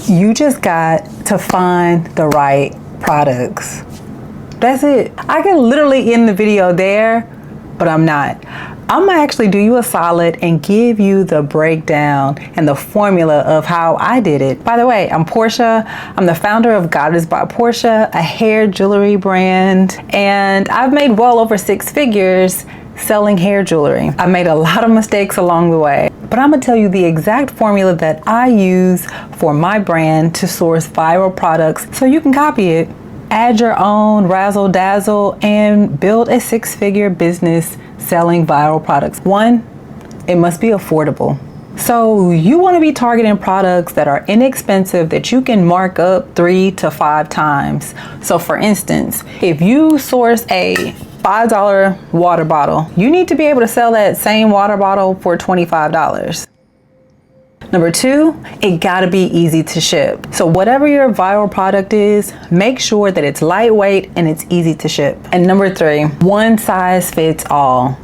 You just got to find the right products. That's it. I can literally end the video there, but I'm not. I'm gonna actually do you a solid and give you the breakdown and the formula of how I did it. By the way, I'm Porsche. I'm the founder of goddessbyPorsche, a hair jewelry brand, and I've made well over 6 figures selling hair jewelry. I made a lot of mistakes along the way, but I'm gonna tell you the exact formula that I use for my brand to source viral products so you can copy it. Add your own razzle dazzle and build a 6-figure business selling viral products. 1, it must be affordable. So you want to be targeting products that are inexpensive that you can mark up 3 to 5 times. So for instance, if you source a $5 water bottle, you need to be able to sell that same water bottle for $25. Number 2, it gotta be easy to ship. So whatever your viral product is, make sure that it's lightweight and it's easy to ship. And number 3, one size fits all.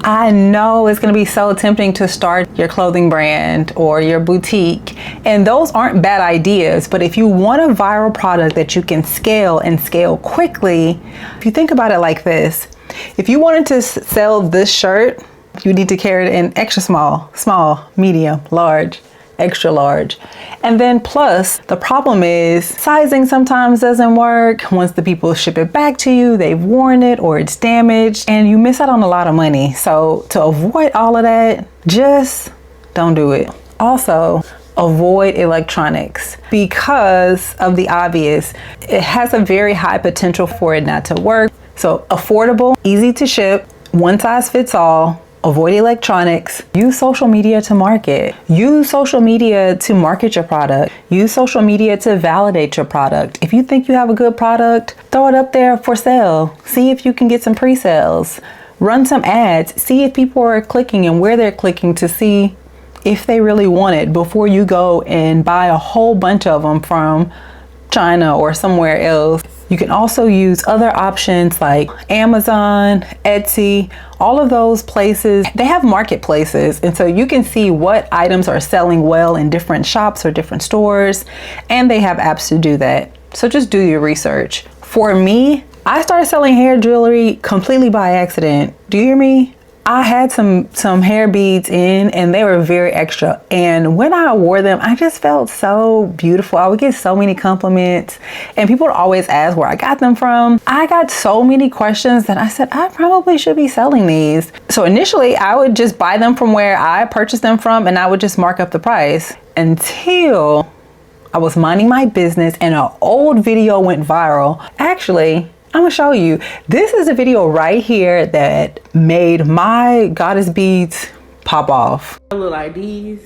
I know it's gonna be so tempting to start your clothing brand or your boutique, and those aren't bad ideas, but if you want a viral product that you can scale and scale quickly, if you think about it like this, if you wanted to sell this shirt, you need to carry it in extra small, medium, large, extra large. And then plus, the problem is sizing sometimes doesn't work. Once the people ship it back to you, they've worn it or it's damaged and you miss out on a lot of money. So to avoid all of that, just don't do it. Also, avoid electronics because of the obvious. It has a very high potential for it not to work. So affordable, easy to ship, one size fits all. Avoid electronics. Use social media to market. Use social media to market your product. Use social media to validate your product. If you think you have a good product, throw it up there for sale. See if you can get some pre-sales. Run some ads. See if people are clicking and where they're clicking to see if they really want it before you go and buy a whole bunch of them from China or somewhere else. You can also use other options like Amazon, Etsy, all of those places. They have marketplaces, and so you can see what items are selling well in different shops or different stores, and they have apps to do that. So just do your research. For me, I started selling hair jewelry completely by accident. Do you hear me? I had some hair beads in and they were very extra, and when I wore them I just felt so beautiful. I would get so many compliments and people would always ask where I got them from. I got so many questions that I said I probably should be selling these. So initially I would just buy them from where I purchased them from and I would just mark up the price until I was minding my business and an old video went viral. Actually, I'm gonna show you. This is a video right here that made my goddess beads pop off. I look like these.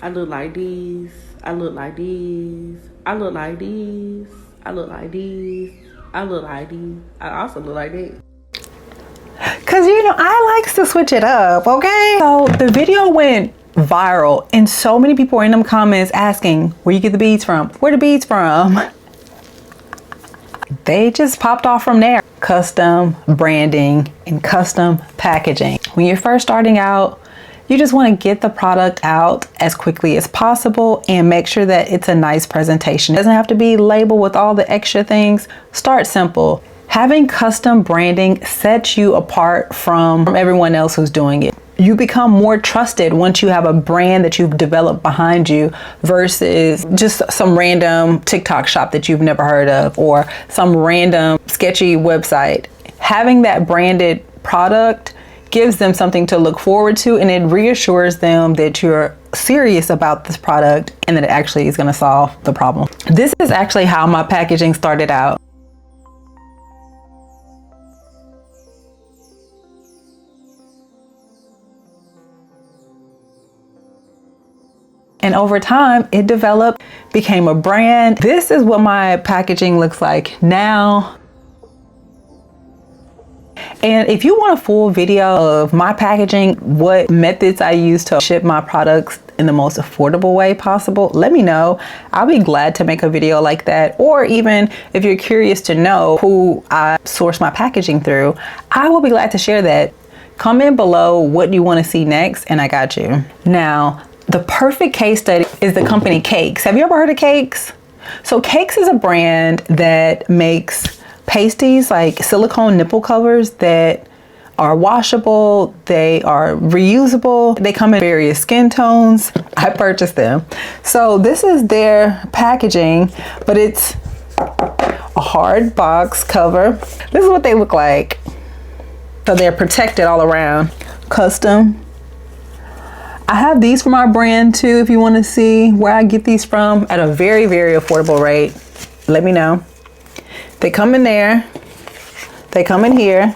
I look like these. I look like these. I look like these. I look like these. I look like these. I also look like this. Cause you know, I likes to switch it up, okay? So the video went viral and so many people were in them comments asking where you get the beads from. Where the beads from? They just popped off from there. Custom branding and custom packaging. When you're first starting out, you just want to get the product out as quickly as possible and make sure that it's a nice presentation. It doesn't have to be labeled with all the extra things. Start simple. Having custom branding sets you apart from everyone else who's doing it. You become more trusted once you have a brand that you've developed behind you versus just some random TikTok shop that you've never heard of or some random sketchy website. Having that branded product gives them something to look forward to, and it reassures them that you're serious about this product and that it actually is going to solve the problem. This is actually how my packaging started out. And over time, it developed, became a brand. This is what my packaging looks like now. And if you want a full video of my packaging, what methods I use to ship my products in the most affordable way possible, let me know. I'll be glad to make a video like that. Or even if you're curious to know who I source my packaging through, I will be glad to share that. Comment below what you want to see next and I got you. Now, The perfect case study is the company Cakes. Have you ever heard of Cakes? So Cakes is a brand that makes pasties, like silicone nipple covers that are washable, they are reusable, they come in various skin tones. I purchased them. So this is their packaging, but it's a hard box cover. This is what they look like. So they're protected all around. Custom. I have these from our brand too, if you want to see where I get these from at a very, very affordable rate. Let me know. They come in there. They come in here.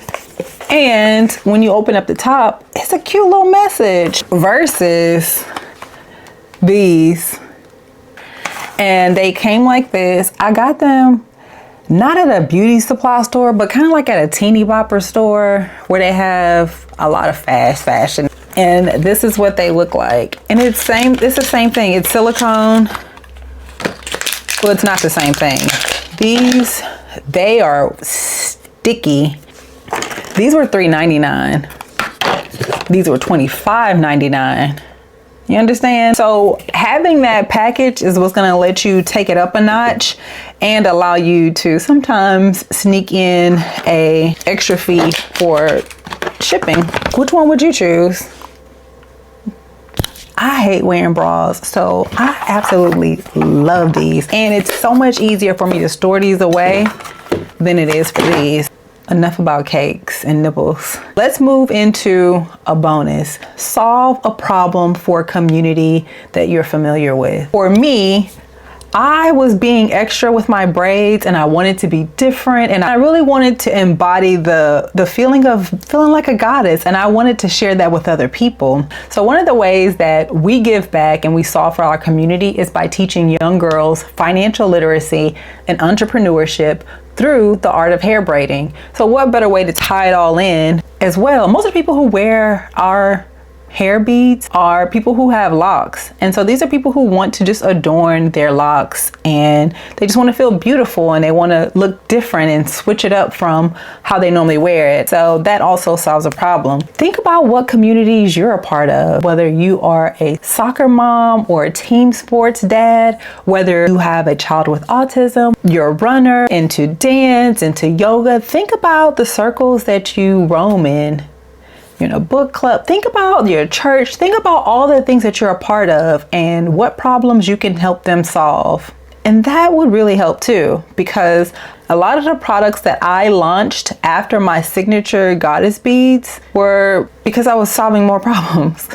And when you open up the top, it's a cute little message versus these. And they came like this. I got them not at a beauty supply store, but kind of like at a teeny bopper store where they have a lot of fast fashion. And this is what they look like. And it's the same thing. It's silicone. Well, it's not the same thing. These, they are sticky. These were $3.99. These were $25.99. You understand? So having that package is what's gonna let you take it up a notch and allow you to sometimes sneak in a extra fee for shipping. Which one would you choose? I hate wearing bras, so I absolutely love these. And it's so much easier for me to store these away than it is for these. Enough about cakes and nipples. Let's move into a bonus. Solve a problem for a community that you're familiar with. For me, I was being extra with my braids and I wanted to be different, and I really wanted to embody the feeling of feeling like a goddess, and I wanted to share that with other people. So one of the ways that we give back and we solve for our community is by teaching young girls financial literacy and entrepreneurship through the art of hair braiding. So what better way to tie it all in as well? Most of the people who wear our hair beads are people who have locks. And so these are people who want to just adorn their locks, and they just want to feel beautiful and they want to look different and switch it up from how they normally wear it. So that also solves a problem. Think about what communities you're a part of, whether you are a soccer mom or a team sports dad, whether you have a child with autism, you're a runner, into dance, into yoga. Think about the circles that you roam in. You know, book club. Think about your church. Think about all the things that you're a part of and what problems you can help them solve. And that would really help too, because a lot of the products that I launched after my signature goddess beads were because I was solving more problems.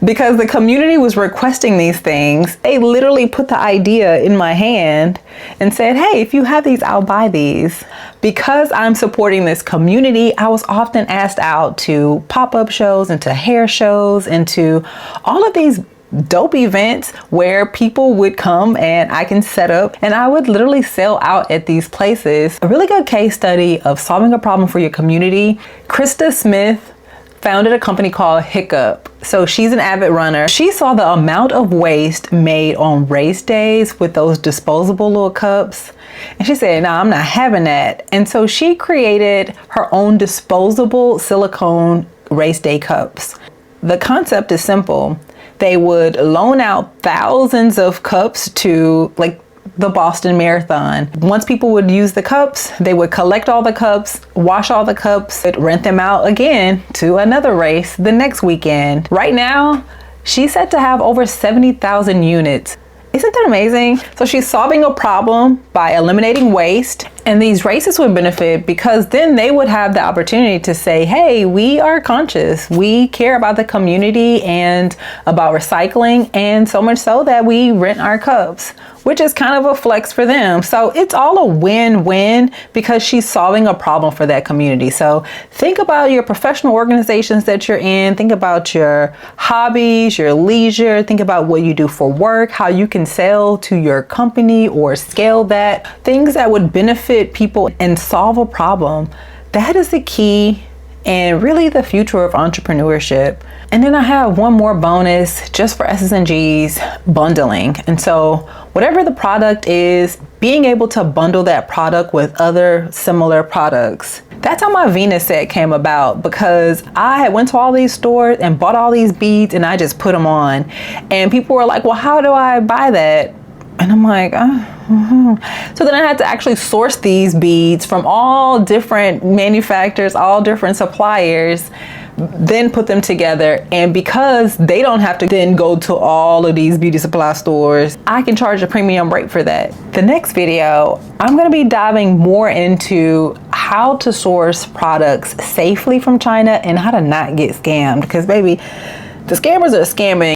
Because the community was requesting these things. They literally put the idea in my hand and said, hey, if you have these, I'll buy these. Because I'm supporting this community, I was often asked out to pop-up shows and to hair shows and to all of these dope events where people would come and I can set up and I would literally sell out at these places. A really good case study of solving a problem for your community. Krista Smith founded a company called Hiccup. So she's an avid runner. She saw the amount of waste made on race days with those disposable little cups. And she said, no, I'm not having that. And so she created her own disposable silicone race day cups. The concept is simple. They would loan out thousands of cups to like the Boston Marathon. Once people would use the cups, they would collect all the cups, wash all the cups, rent them out again to another race the next weekend. Right now, she's set to have over 70,000 units. Isn't that amazing? So she's solving a problem by eliminating waste, and these races would benefit because then they would have the opportunity to say, hey, we are conscious. We care about the community and about recycling, and so much so that we rent our cups, which is kind of a flex for them. So it's all a win-win because she's solving a problem for that community. So think about your professional organizations that you're in. Think about your hobbies, your leisure. Think about what you do for work, how you can sell to your company or scale that. Things that would benefit people and solve a problem. That is the key and really the future of entrepreneurship. And then I have one more bonus just for S's&G's, bundling. And so whatever the product is, being able to bundle that product with other similar products. That's how my Venus set came about, because I had went to all these stores and bought all these beads and I just put them on. And people were like, well, how do I buy that? And I'm like, So then I had to actually source these beads from all different manufacturers, all different suppliers, then put them together. And because they don't have to then go to all of these beauty supply stores, I can charge a premium rate for that. The next video, I'm gonna be diving more into how to source products safely from China and how to not get scammed. Because baby, the scammers are scamming